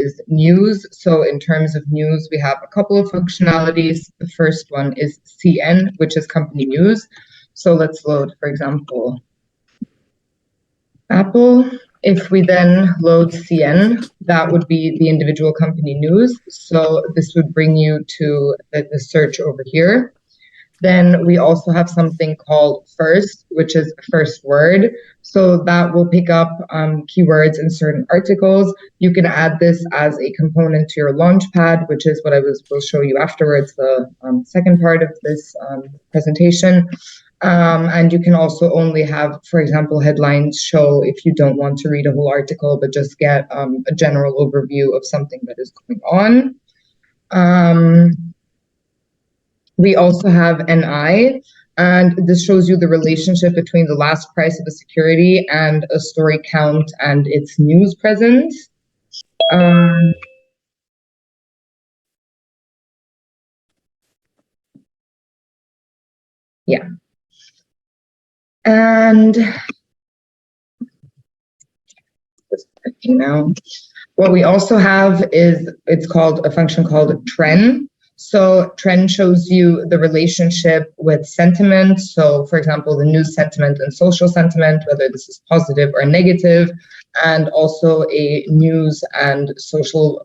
is news. So in terms of news, we have a couple of functionalities. The first one is CN, which is company news. So let's load, for example, Apple. If we then load CN, that would be the individual company news. So this would bring you to the search over here. Then we also have something called first, which is first word. So that will pick up keywords in certain articles. You can add this as a component to your Launchpad, which is what will show you afterwards, the second part of this presentation. And you can also only have, for example, headlines show if you don't want to read a whole article, but just get a general overview of something that is going on. We also have NI, and this shows you the relationship between the last price of a security and a story count and its news presence. Yeah. And now, what we also have is it's called a function called trend. So trend shows you the relationship with sentiment. So for example, the news sentiment and social sentiment, whether this is positive or negative, and also a news and social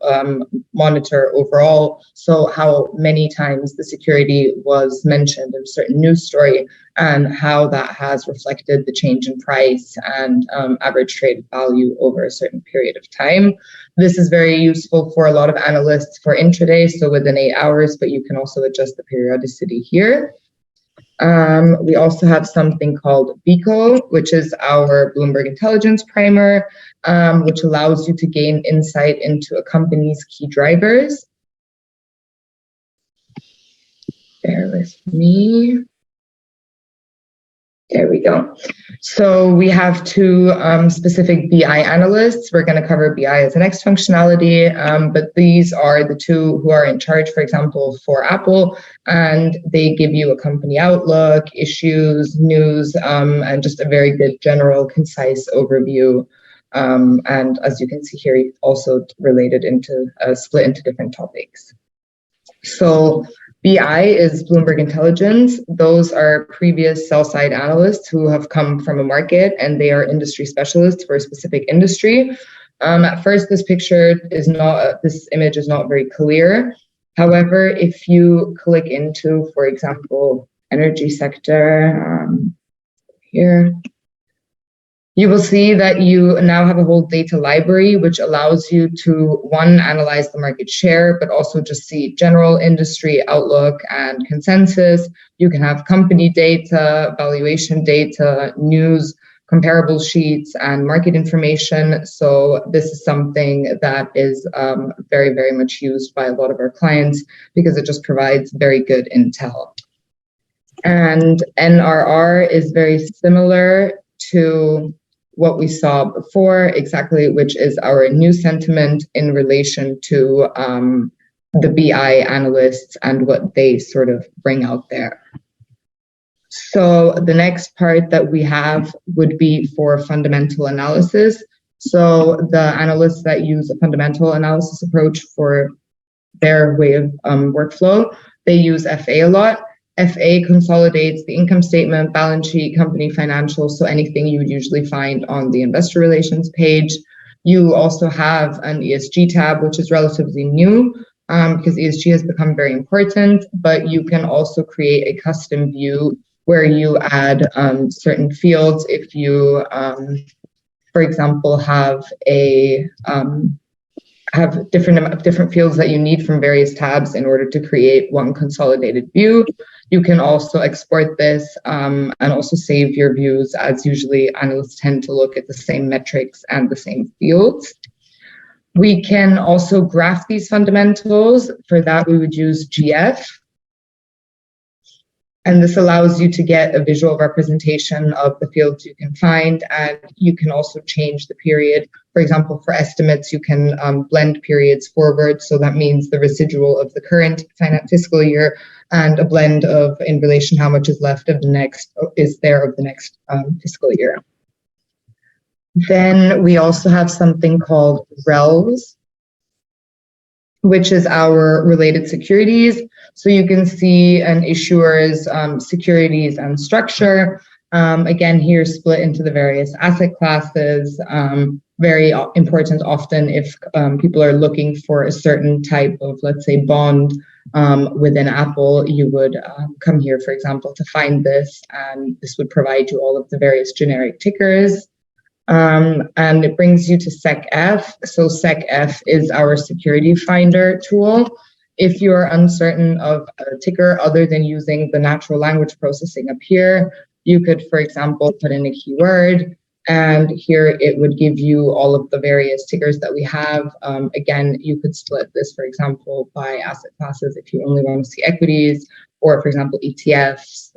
monitor overall. So how many times the security was mentioned in a certain news story and how that has reflected the change in price and average traded value over a certain period of time. This is very useful for a lot of analysts for intraday, so within 8 hours, but you can also adjust the periodicity here. We also have something called BICO, which is our Bloomberg Intelligence Primer, which allows you to gain insight into a company's key drivers. Bear with me. There we go. So we have two specific BI analysts. We're going to cover BI as the next functionality, but these are the two who are in charge, for example, for Apple, and they give you a company outlook, issues, news, and just a very good general, concise overview. And as you can see here, also related into split into different topics. So BI is Bloomberg Intelligence. Those are previous sell-side analysts who have come from a market, and they are industry specialists for a specific industry. At first, this image is not very clear. However, if you click into, for example, energy sector here, you will see that you now have a whole data library, which allows you to, one, analyze the market share, but also just see general industry outlook and consensus. You can have company data, valuation data, news, comparable sheets, and market information. So this is something that is very, very much used by a lot of our clients because it just provides very good intel. And NRR is very similar to what we saw before, exactly, which is our news sentiment in relation to the BI analysts and what they sort of bring out there. So the next part that we have would be for fundamental analysis. So the analysts that use a fundamental analysis approach for their way of workflow, they use FA a lot. FA consolidates the income statement, balance sheet, company financials, so anything you would usually find on the investor relations page. You also have an ESG tab, which is relatively new because ESG has become very important, but you can also create a custom view where you add certain fields. If you, for example, have different fields that you need from various tabs in order to create one consolidated view. You can also export this and also save your views, as usually analysts tend to look at the same metrics and the same fields. We can also graph these fundamentals. For that, we would use GF. And this allows you to get a visual representation of the fields you can find, and you can also change the period. For example, for estimates, you can blend periods forward. So that means the residual of the current fiscal year and a blend of, in relation, how much is left of the next, is there of the next fiscal year. Then we also have something called RELs. which is our related securities. So you can see an issuer's securities and structure. Again, here split into the various asset classes. Very important often if people are looking for a certain type of, let's say, bond within Apple, you would come here, for example, to find this, and this would provide you all of the various generic tickers. And it brings you to SecF. So SecF is our security finder tool. If you're uncertain of a ticker other than using the natural language processing up here, you could, for example, put in a keyword, and here it would give you all of the various tickers that we have. Again, you could split this, for example, by asset classes if you only want to see equities, or, for example, ETFs,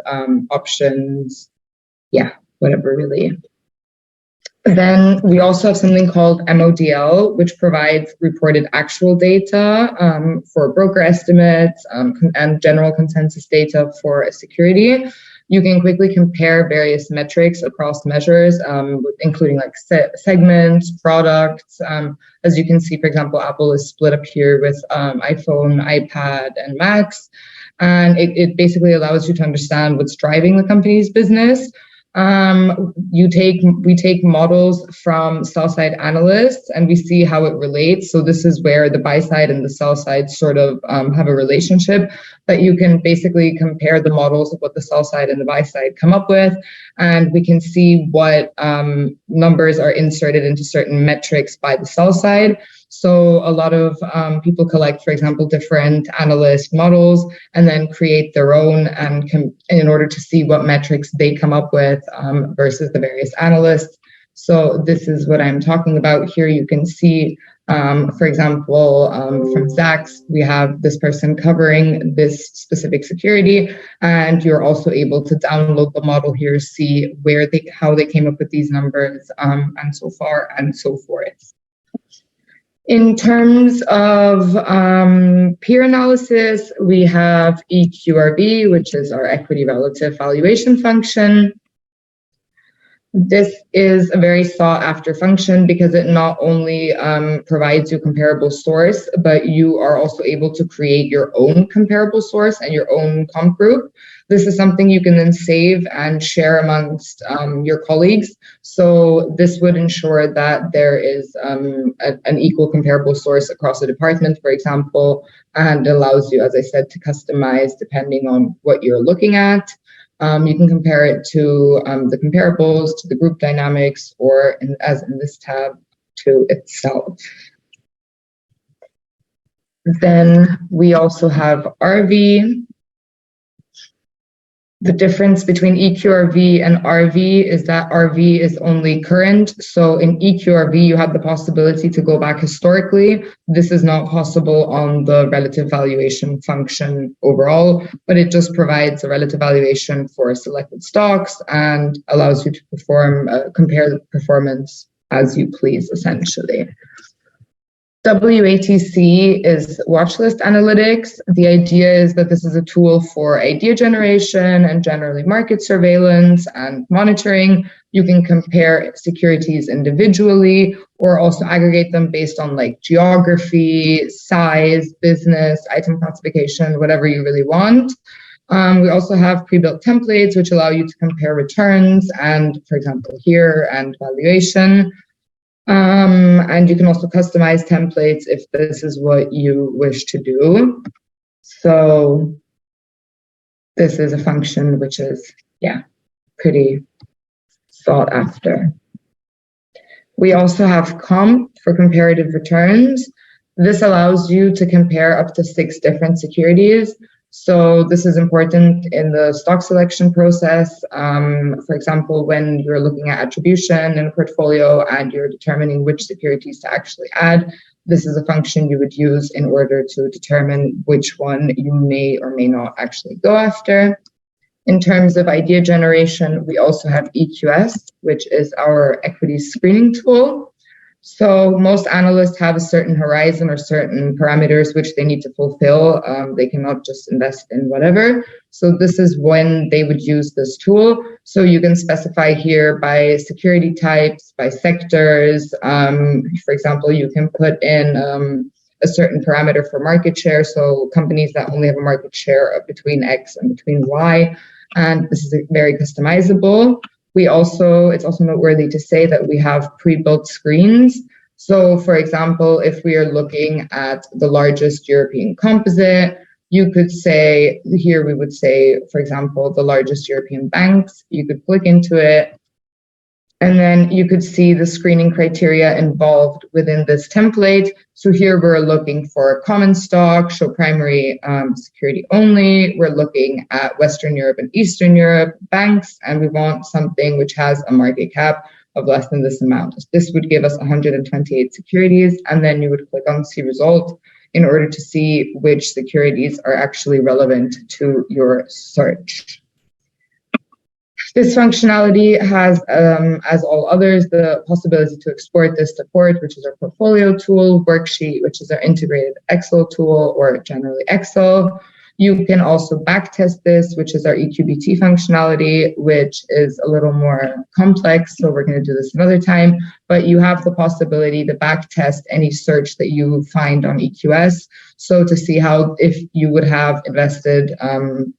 options, yeah, whatever really. Then we also have something called MODL, which provides reported actual data for broker estimates and general consensus data for a security. You can quickly compare various metrics across measures, including like segments, products. As you can see, for example, Apple is split up here with iPhone, iPad, and Macs. And it basically allows you to understand what's driving the company's business. We take models from sell-side analysts and we see how it relates. So this is where the buy side and the sell side sort of have a relationship, but you can basically compare the models of what the sell side and the buy side come up with, and we can see what numbers are inserted into certain metrics by the sell side. So a lot of people collect, for example, different analyst models and then create their own and in order to see what metrics they come up with versus the various analysts. So this is what I'm talking about here. You can see, for example, from Zacks, we have this person covering this specific security, and you're also able to download the model here, see how they came up with these numbers, and so far and so forth. In terms of peer analysis, we have EQRV, which is our equity relative valuation function. This is a very sought after function because it not only provides you comparable source, but you are also able to create your own comparable source and your own comp group. This is something you can then save and share amongst your colleagues. So this would ensure that there is an equal comparable source across a department, for example, and allows you, as I said, to customize depending on what you're looking at. You can compare it to the comparables, to the group dynamics, or as in this tab, to itself. Then we also have RV. The difference between EQRV and RV is that RV is only current. So in EQRV, you have the possibility to go back historically. This is not possible on the relative valuation function overall, but it just provides a relative valuation for selected stocks and allows you to compare the performance as you please, essentially. WATC is watchlist analytics. The idea is that this is a tool for idea generation and generally market surveillance and monitoring. You can compare securities individually or also aggregate them based on like geography, size, business, item classification, whatever you really want. We also have pre-built templates which allow you to compare returns and, for example, here, and valuation. And you can also customize templates if this is what you wish to do. So this is a function which is, yeah, pretty sought after. We also have comp for comparative returns. This allows you to compare up to 6 different securities. So this is important in the stock selection process. For example, when you're looking at attribution in a portfolio and you're determining which securities to actually add, this is a function you would use in order to determine which one you may or may not actually go after. In terms of idea generation, we also have EQS, which is our equity screening tool. So most analysts have a certain horizon or certain parameters which they need to fulfill. They cannot just invest in whatever. So this is when they would use this tool. So you can specify here by security types, by sectors. For example, you can put in a certain parameter for market share. So companies that only have a market share of between X and between Y. And this is very customizable. It's also noteworthy to say that we have pre-built screens. So for example, if we are looking at the largest European composite, you could say, here we would say, for example, the largest European banks. You could click into it, and then you could see the screening criteria involved within this template. So here we're looking for common stock, show primary security only. We're looking at Western Europe and Eastern Europe banks, and we want something which has a market cap of less than this amount. This would give us 128 securities, and then you would click on see result in order to see which securities are actually relevant to your search. This functionality has, as all others, the possibility to export this to Port, which is our portfolio tool, Worksheet, which is our integrated Excel tool, or generally Excel. You can also backtest this, which is our EQBT functionality, which is a little more complex, so we're going to do this another time. But you have the possibility to backtest any search that you find on EQS, so to see how, if you would have invested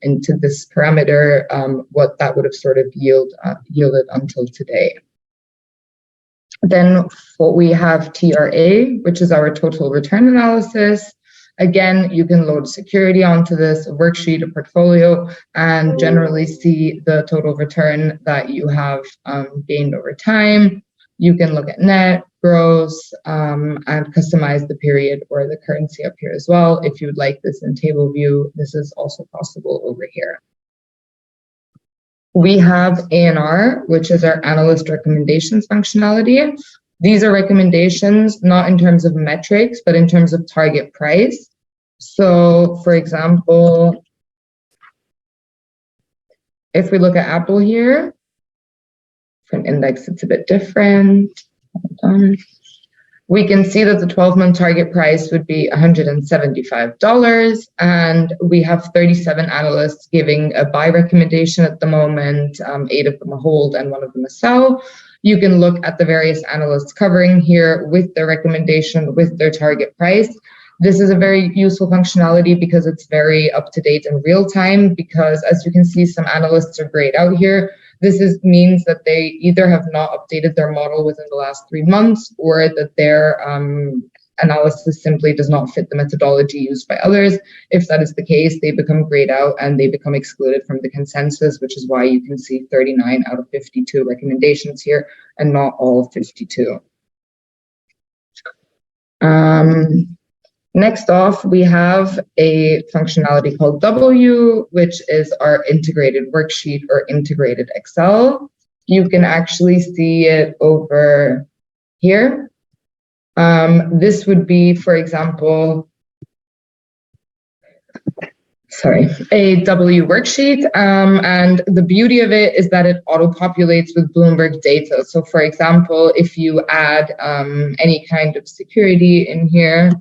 into this parameter, what that would have sort of yielded until today. Then what we have TRA, which is our total return analysis. Again, you can load security onto this, a worksheet, a portfolio, and generally see the total return that you have gained over time. You can look at net, gross, and customize the period or the currency up here as well. If you would like this in table view, this is also possible over here. We have ANR, which is our analyst recommendations functionality. These are recommendations, not in terms of metrics, but in terms of target price. So, for example, if we look at Apple here, for an index, it's a bit different. We can see that the 12-month target price would be $175, and we have 37 analysts giving a buy recommendation at the moment, 8 of them a hold and 1 of them a sell. You can look at the various analysts covering here with their recommendation, with their target price. This is a very useful functionality because it's very up to date and real time, because as you can see, some analysts are grayed out here. This means that they either have not updated their model within the last 3 months, or that their analysis simply does not fit the methodology used by others. If that is the case, they become grayed out and they become excluded from the consensus, which is why you can see 39 out of 52 recommendations here and not all 52. Next off, we have a functionality called W, which is our integrated worksheet or integrated Excel. You can actually see it over here. This would be, for example, a W worksheet. And the beauty of it is that it auto-populates with Bloomberg data. So for example, if you add any kind of security in here,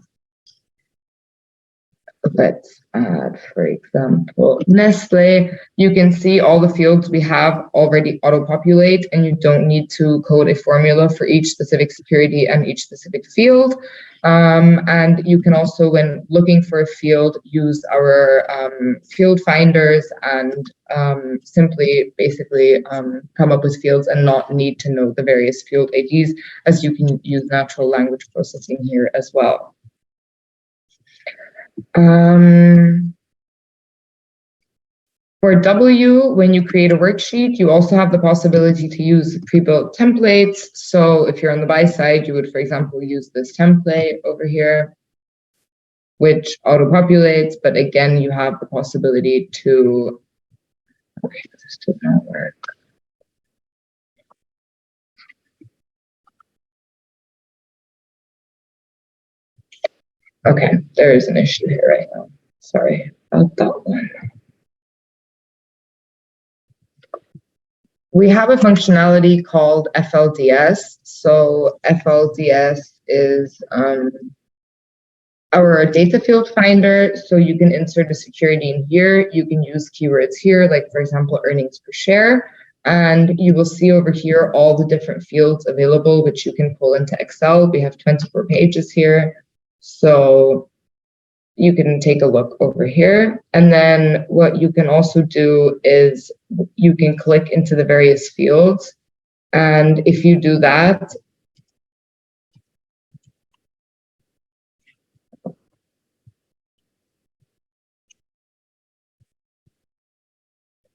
let's add, for example, Nestle, you can see all the fields we have already auto-populate, and you don't need to code a formula for each specific security and each specific field. And you can also, when looking for a field, use our field finders and simply basically come up with fields and not need to know the various field IDs, as you can use natural language processing here as well. For W, when you create a worksheet, you also have the possibility to use pre-built templates. So if you're on the buy side, you would, for example, use this template over here, which auto-populates, but again, you have the possibility to, okay, this did not work. Okay, there is an issue here right now. Sorry about that one. We have a functionality called FLDS. So FLDS is our data field finder. So you can insert a security in here. You can use keywords here, like for example, earnings per share. And you will see over here all the different fields available, which you can pull into Excel. We have 24 pages here. So you can take a look over here. And then what you can also do is you can click into the various fields. And if you do that,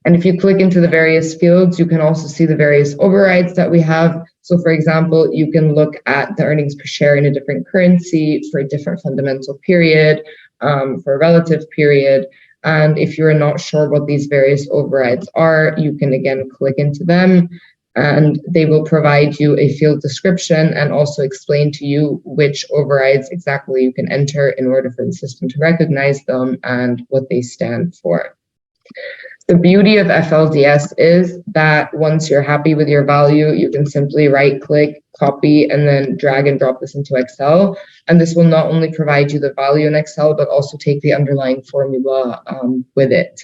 and if you click into the various fields, you can also see the various overrides that we have. So for example, you can look at the earnings per share in a different currency for a different fundamental period, for a relative period. And if you're not sure what these various overrides are, you can again click into them and they will provide you a field description and also explain to you which overrides exactly you can enter in order for the system to recognize them and what they stand for. The beauty of FLDS is that once you're happy with your value, you can simply right click, copy, and then drag and drop this into Excel. And this will not only provide you the value in Excel, but also take the underlying formula with it.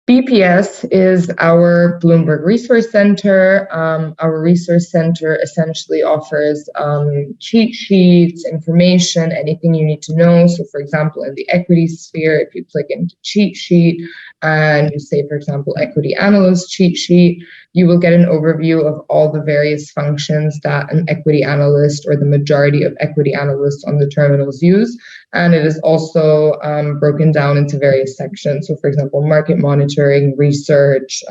BPS is our Bloomberg Resource Center. Our Resource Center essentially offers cheat sheets, information, anything you need to know. So for example, in the equity sphere, if you click into cheat sheet and you say, for example, equity analyst cheat sheet, you will get an overview of all the various functions that an equity analyst or the majority of equity analysts on the terminals use. And it is also broken down into various sections. So for example, market monitoring, research,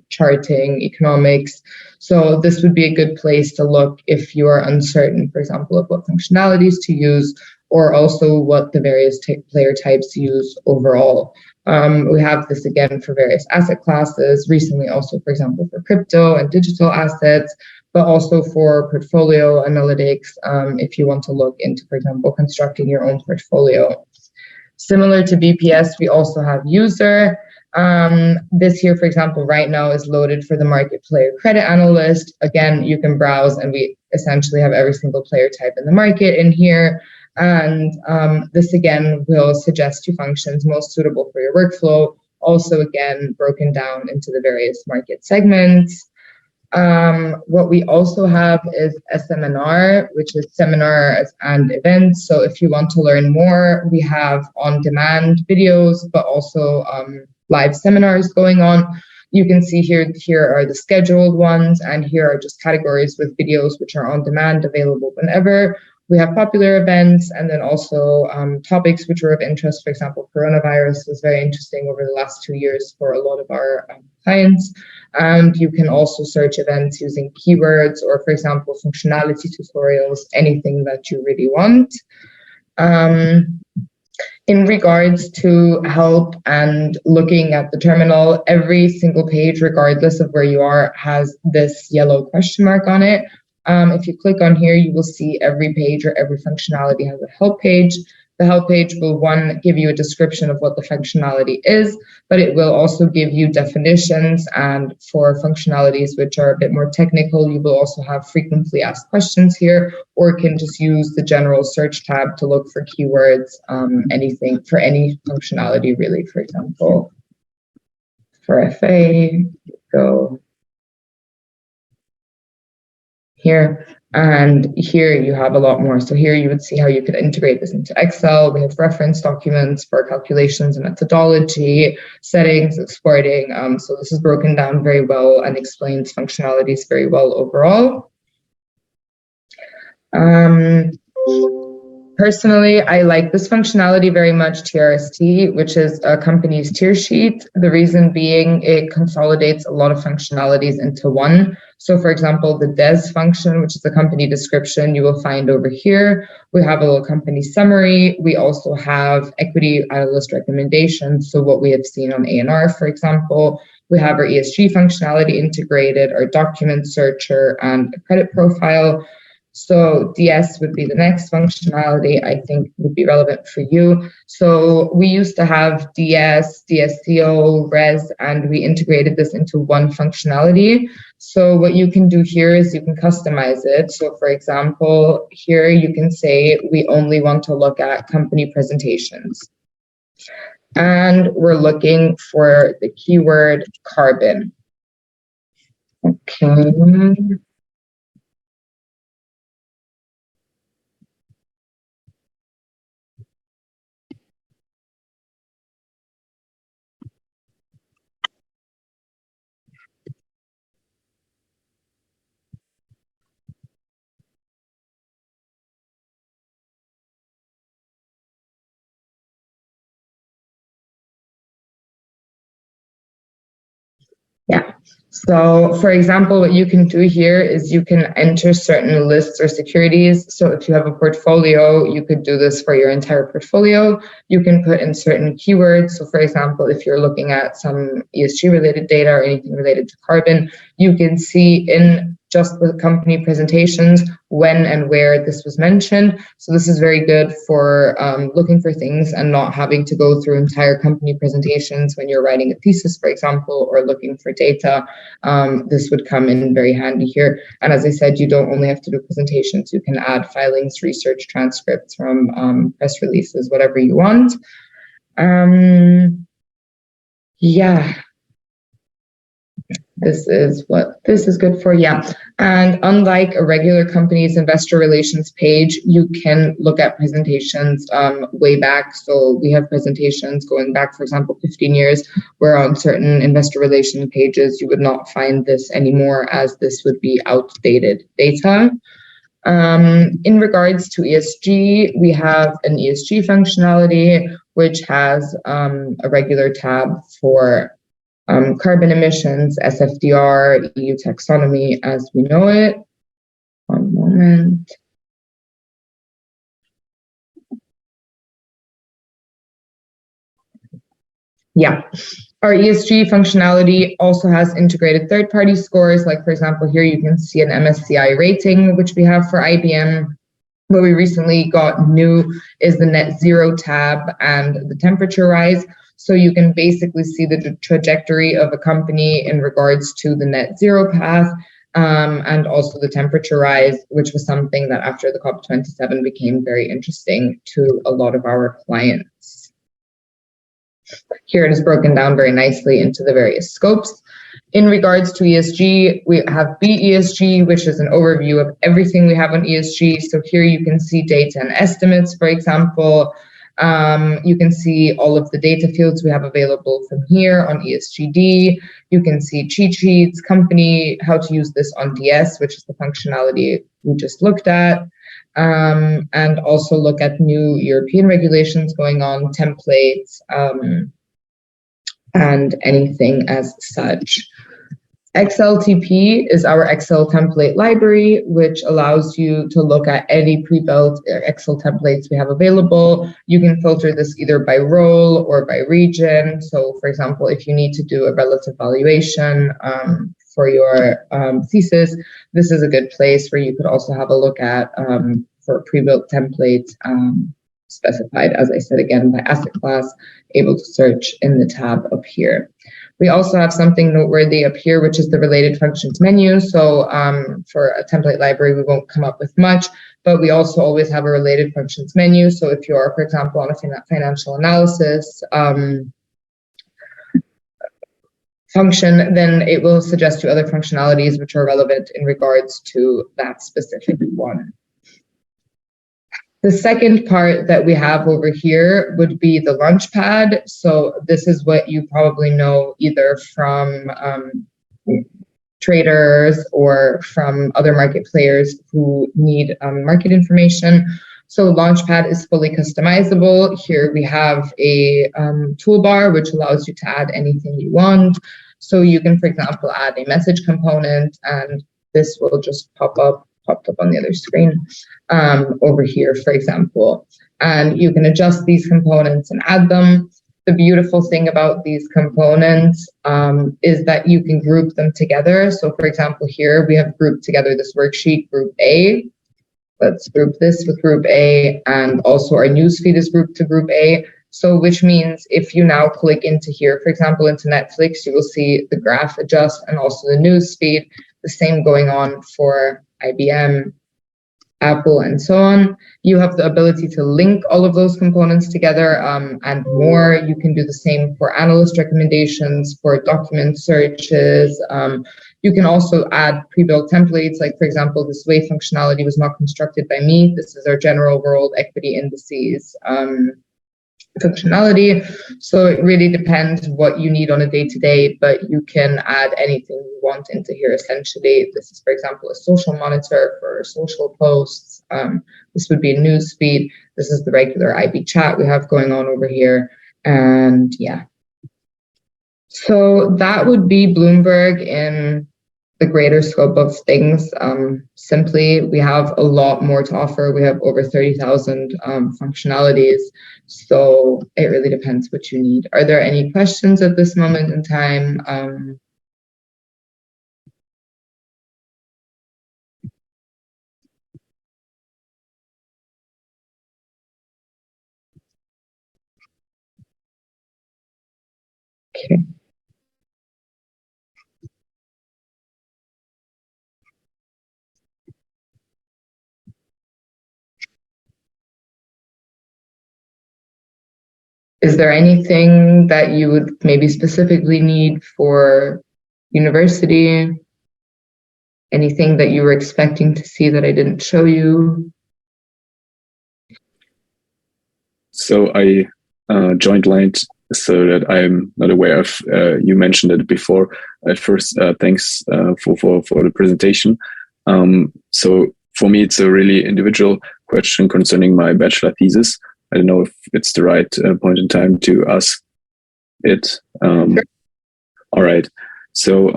charting, economics. So this would be a good place to look if you are uncertain, for example, of what functionalities to use, or also what the various player types use overall. We have this again for various asset classes, recently also, for example, for crypto and digital assets, but also for portfolio analytics, if you want to look into, for example, constructing your own portfolio. Similar to BPS, we also have user. This here, for example, right now is loaded for the market player credit analyst. Again, you can browse and we essentially have every single player type in the market in here. And this again will suggest you functions most suitable for your workflow. Also, again, broken down into the various market segments. What we also have is a seminar, which is seminars and events. So if you want to learn more, we have on-demand videos, but also live seminars going on. You can see here are the scheduled ones, and here are just categories with videos which are on demand, available whenever. We have popular events, and then also topics which are of interest. For example, coronavirus was very interesting over the last 2 years for a lot of our clients. And you can also search events using keywords or, for example, functionality tutorials, anything that you really want. In regards to help and looking at the terminal, every single page, regardless of where you are, has this yellow question mark on it. If you click on here, you will see every page or every functionality has a help page. The help page will, one, give you a description of what the functionality is, but it will also give you definitions. And for functionalities which are a bit more technical, you will also have frequently asked questions here, or can just use the general search tab to look for keywords, anything for any functionality, really. For example, for FA, go here, and here you have a lot more. So here you would see how you could integrate this into Excel. We have reference documents for calculations and methodology, settings, exporting. So this is broken down very well and explains functionalities very well overall. Personally, I like this functionality very much, TRST, which is a company's tier sheet. The reason being it consolidates a lot of functionalities into one. So for example, the DES function, which is the company description, you will find over here. We have a little company summary. We also have equity analyst recommendations. So what we have seen on A&R, for example. We have our ESG functionality integrated, our document searcher, and a credit profile. So DS would be the next functionality I think would be relevant for you. So we used to have DS, DSCO, RES, and we integrated this into one functionality. So what you can do here is you can customize it. So for example, here you can say we only want to look at company presentations. And we're looking for the keyword carbon. Okay. Yeah. So for example, what you can do here is you can enter certain lists or securities. So if you have a portfolio, you could do this for your entire portfolio. You can put in certain keywords. So for example, if you're looking at some ESG related data or anything related to carbon, you can see in just the company presentations when and where this was mentioned. So this is very good for looking for things and not having to go through entire company presentations when you're writing a thesis, for example, or looking for data. This would come in very handy here. And as I said, you don't only have to do presentations, you can add filings, research transcripts from press releases, whatever you want. Yeah. This is what this is good for. Yeah. And unlike a regular company's investor relations page, you can look at presentations way back. So we have presentations going back, for example, 15 years, where on certain investor relations pages, you would not find this anymore, as this would be outdated data. In regards to ESG, we have an ESG functionality, which has a regular tab for carbon emissions, SFDR, EU taxonomy as we know it. One moment. Yeah. Our ESG functionality also has integrated third-party scores. Like, for example, here you can see an MSCI rating, which we have for IBM. What we recently got new is the net zero tab and the temperature rise. So you can basically see the trajectory of a company in regards to the net zero path, and also the temperature rise, which was something that after the COP27 became very interesting to a lot of our clients. Here it is broken down very nicely into the various scopes. In regards to ESG, we have BESG, which is an overview of everything we have on ESG. So here you can see data and estimates, for example. You can see all of the data fields we have available from here on ESGD. You can see cheat sheets, company, how to use this on DS, which is the functionality we just looked at. And also look at new European regulations going on, templates, and anything as such. XLTP is our Excel template library, which allows you to look at any pre-built Excel templates we have available. You can filter this either by role or by region. So for example, if you need to do a relative valuation for your thesis, this is a good place where you could also have a look at for pre-built templates specified, as I said, again, by asset class, able to search in the tab up here. We also have something noteworthy up here, which is the related functions menu. So for a template library, we won't come up with much, but we also always have a related functions menu. So if you are, for example, on a financial analysis function, then it will suggest you other functionalities which are relevant in regards to that specific one. The second part that we have over here would be the Launchpad. So this is what you probably know either from traders or from other market players who need market information. So Launchpad is fully customizable. Here we have a toolbar which allows you to add anything you want. So you can, for example, add a message component, and this will just popped up on the other screen over here, for example. And you can adjust these components and add them. The beautiful thing about these components is that you can group them together. So for example, here we have grouped together this worksheet, group A. Let's group this with group A, and also our newsfeed is grouped to group A. So which means if you now click into here, for example, into Netflix, you will see the graph adjust and also the newsfeed, the same going on for IBM, Apple, and so on. You have the ability to link all of those components together and more. You can do the same for analyst recommendations, for document searches. You can also add pre-built templates. Like, for example, this wave functionality was not constructed by me. This is our general world equity indices functionality. So it really depends what you need on a day-to-day, but you can add anything you want into here. Essentially, this is, for example, a social monitor for social posts. This would be a news feed. This is the regular IB chat we have going on over here. And yeah. So that would be Bloomberg in the greater scope of things. Simply, we have a lot more to offer. We have over 30,000 functionalities. So it really depends what you need. Are there any questions at this moment in time? Okay. Is there anything that you would maybe specifically need for university? Anything that you were expecting to see that I didn't show you? So I joined late so that I'm not aware of. You mentioned it before. At first, thanks for the presentation. So for me, it's a really individual question concerning my bachelor thesis. I don't know if it's the right point in time to ask it. Sure. All right. So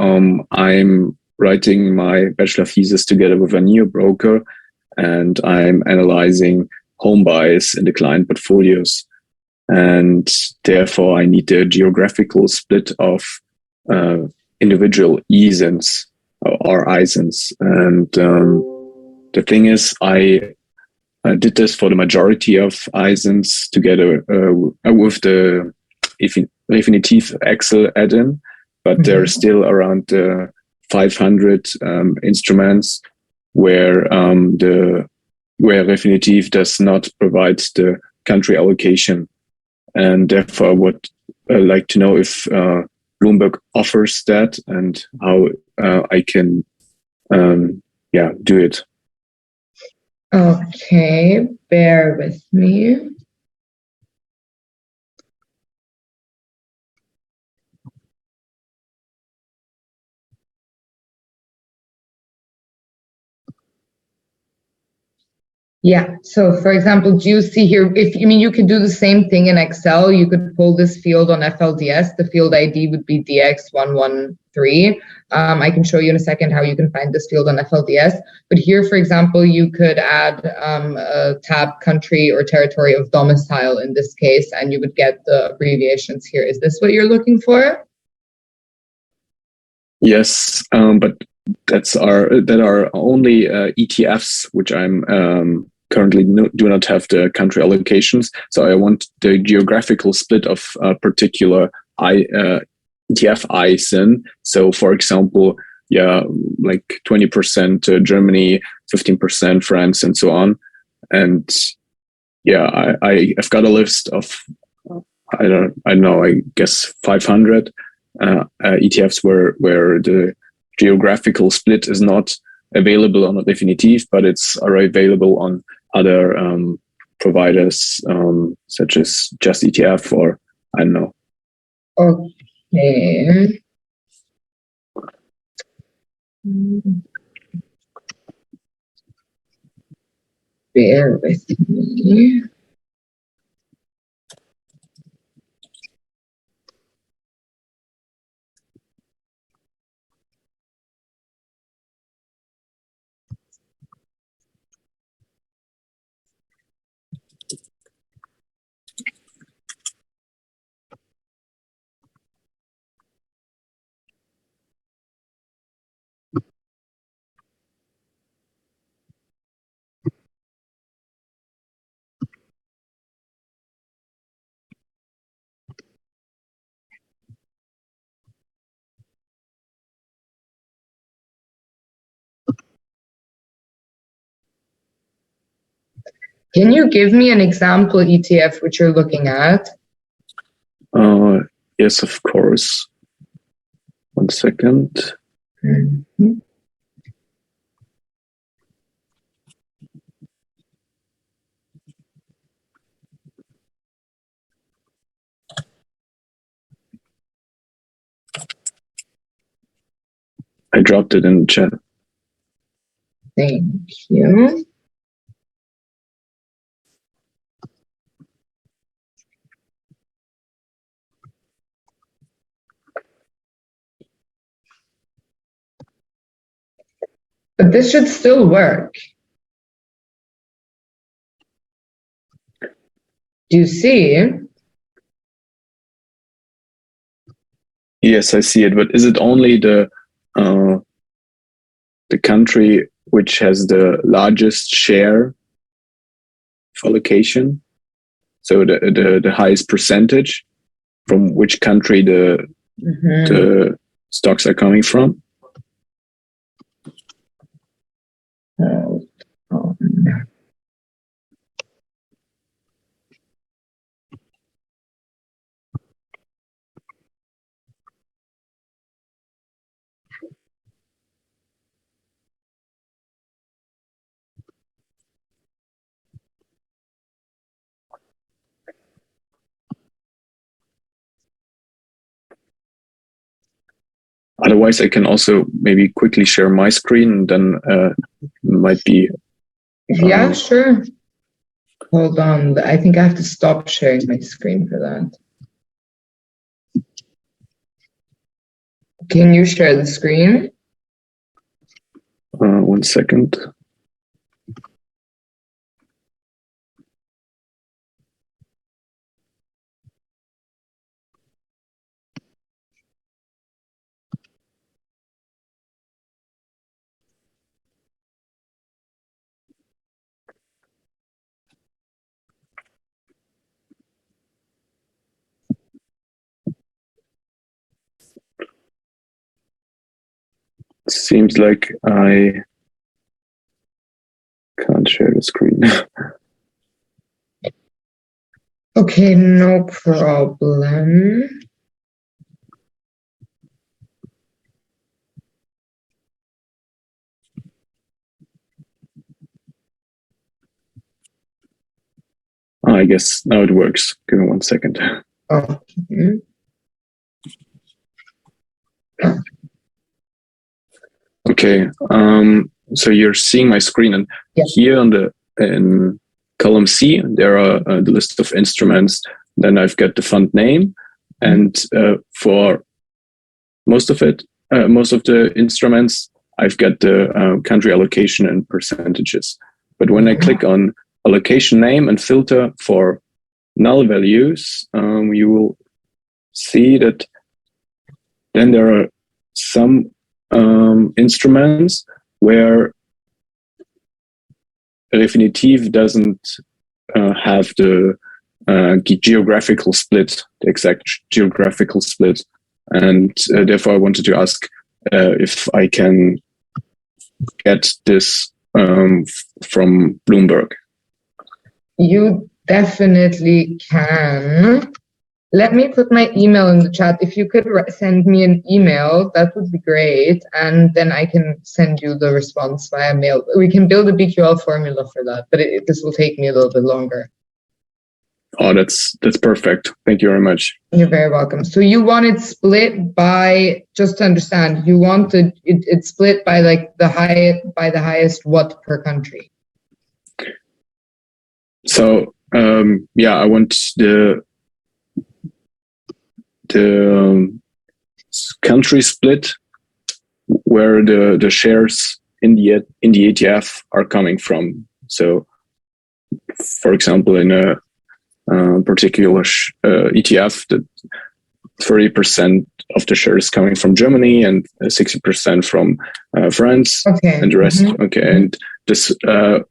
I'm writing my bachelor thesis together with a new broker, and I'm analyzing home buys in the client portfolios. And therefore, I need the geographical split of individual ISINs or ISINs. And the thing is, I did this for the majority of ISINs together with the Refinitiv Excel add-in, but there are still around 500 instruments where where Refinitiv does not provide the country allocation, and therefore I would like to know if Bloomberg offers that and how I can do it. Okay, bear with me. Yeah, so for example, do you see here, if you mean you could do the same thing in Excel, you could pull this field on FLDS, the field ID would be DX113. I can show you in a second how you can find this field on FLDS. But here, for example, you could add a tab country or territory of domicile in this case, and you would get the abbreviations here. Is this what you're looking for? Yes, but that are only ETFs, which I'm currently do not have the country allocations. So I want the geographical split of a particular ETF ISIN. So for example, like 20% Germany, 15% France, and so on. And I've got a list of I don't know, I guess 500 ETFs where the geographical split is not available on Refinitiv, but it's already available on other providers such as Just ETF or I don't know. Okay. Bear with me. Can you give me an example ETF which you're looking at? Yes, of course. 1 second. Mm-hmm. I dropped it in the chat. Thank you. But this should still work. Do you see? Yes, I see it. But is it only the country which has the largest share of allocation? So the highest percentage from which country the stocks are coming from? Otherwise, I can also maybe quickly share my screen, and then might be. Yeah, sure. Hold on. I think I have to stop sharing my screen for that. Can you share the screen? 1 second. Seems like I can't share the screen. Okay, no problem. I guess now it works. Give me 1 second. Okay. Okay. So you're seeing my screen, and here in column C, there are the list of instruments. Then I've got the fund name, and for most of the instruments, I've got the country allocation and percentages. But when I click on allocation name and filter for null values, you will see that then there are some instruments where Refinitiv doesn't have the geographical split, the exact geographical split. And therefore I wanted to ask if I can get this from Bloomberg. You definitely can. Let me put my email in the chat. If you could send me an email, that would be great. And then I can send you the response via mail. We can build a BQL formula for that, but this will take me a little bit longer. Oh, that's perfect. Thank you very much. You're very welcome. So you want it split by, just to understand, you want it split by like the highest what per country? So yeah, I want the country split where the shares in the ETF are coming from. So, for example, in a particular ETF, that 30% of the shares coming from Germany and 60% from France, okay, and the rest. Okay, and this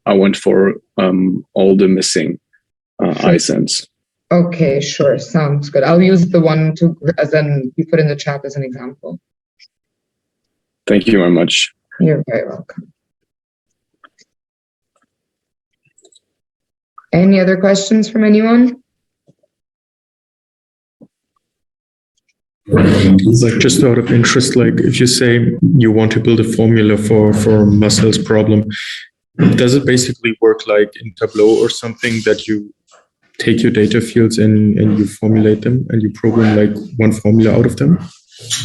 I went for all the missing ISINs. Okay, sure, sounds good. I'll use the one you put in the chat as an example. Thank you very much. You're very welcome. Any other questions from anyone? Like, just out of interest, like if you say you want to build a formula for Marcel's problem, does it basically work like in Tableau or something, that you take your data fields and you formulate them and you program like one formula out of them?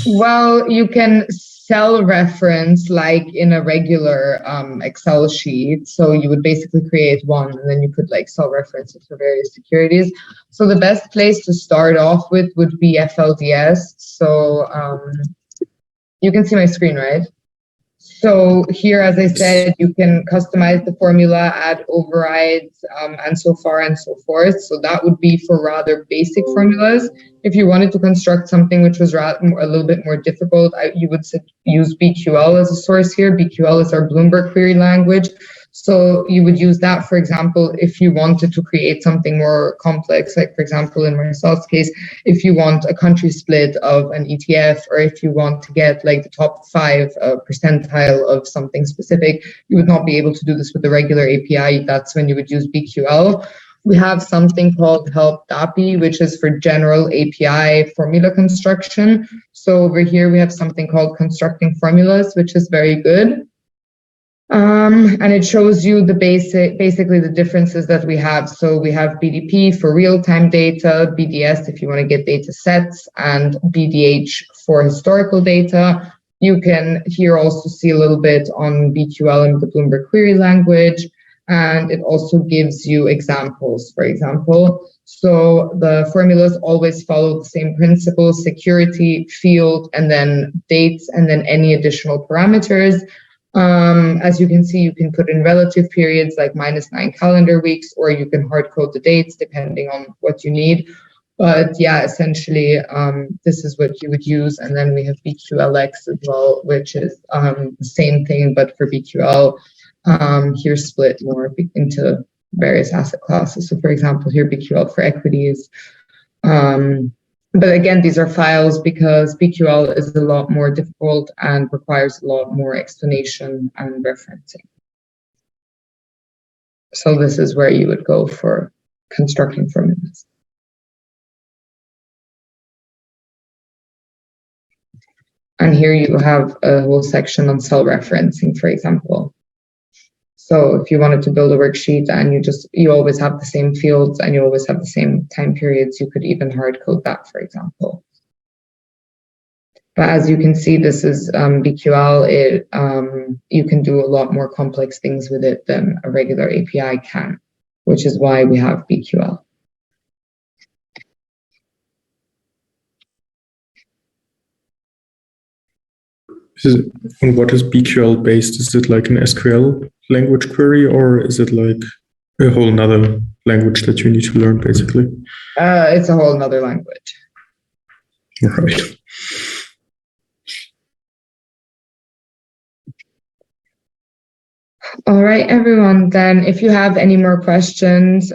Well, you can cell reference like in a regular Excel sheet. So you would basically create one, and then you could like cell reference it for various securities. So the best place to start off with would be FLDS. So you can see my screen, right? So here, as I said, you can customize the formula, add overrides, and so far and so forth. So that would be for rather basic formulas. If you wanted to construct something which was a little bit more difficult, you would use BQL as a source here. BQL is our Bloomberg query language. So you would use that, for example, if you wanted to create something more complex, like, for example, in Marcel's case, if you want a country split of an ETF, or if you want to get like the top 5 percentile of something specific, you would not be able to do this with the regular API. That's when you would use BQL. We have something called help DAPI, which is for general API formula construction. So over here, we have something called constructing formulas, which is very good. And it shows you the basically the differences that we have. So we have BDP for real-time data, BDS if you want to get data sets, and BDH for historical data. You can here also see a little bit on BQL and the Bloomberg query language, and it also gives you examples, for example. So the formulas always follow the same principles: security, field, and then dates, and then any additional parameters. As you can see, you can put in relative periods like -9 calendar weeks, or you can hard code the dates depending on what you need. But yeah, essentially, this is what you would use. And then we have BQLX as well, which is the same thing, but for BQL, here split more into various asset classes. So for example, here BQL for equities. But again, these are files because BQL is a lot more difficult and requires a lot more explanation and referencing. So this is where you would go for constructing formulas. And here you have a whole section on cell referencing, for example. So if you wanted to build a worksheet and you always have the same fields and you always have the same time periods, you could even hard code that, for example. But as you can see, this is BQL. You can do a lot more complex things with it than a regular API can, which is why we have BQL. On what is BQL based? Is it like an SQL language query, or is it like a whole nother language that you need to learn, basically? It's a whole nother language. Right. All right, everyone. Then if you have any more questions,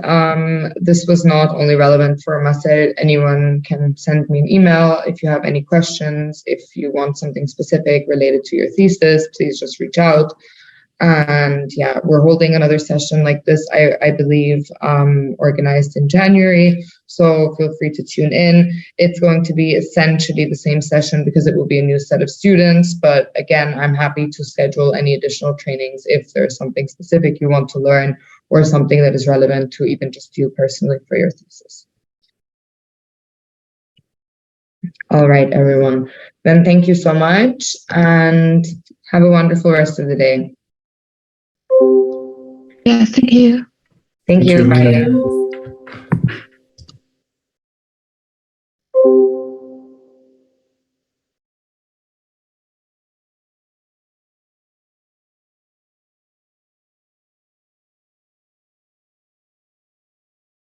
this was not only relevant for Marcel. Anyone can send me an email if you have any questions. If you want something specific related to your thesis, please just reach out. And yeah, we're holding another session like this, I believe, organized in January. So feel free to tune in. It's going to be essentially the same session because it will be a new set of students. But again, I'm happy to schedule any additional trainings if there's something specific you want to learn or something that is relevant to even just you personally for your thesis. All right, everyone. Then thank you so much and have a wonderful rest of the day. Yes, thank you. Thank you. you. Bye.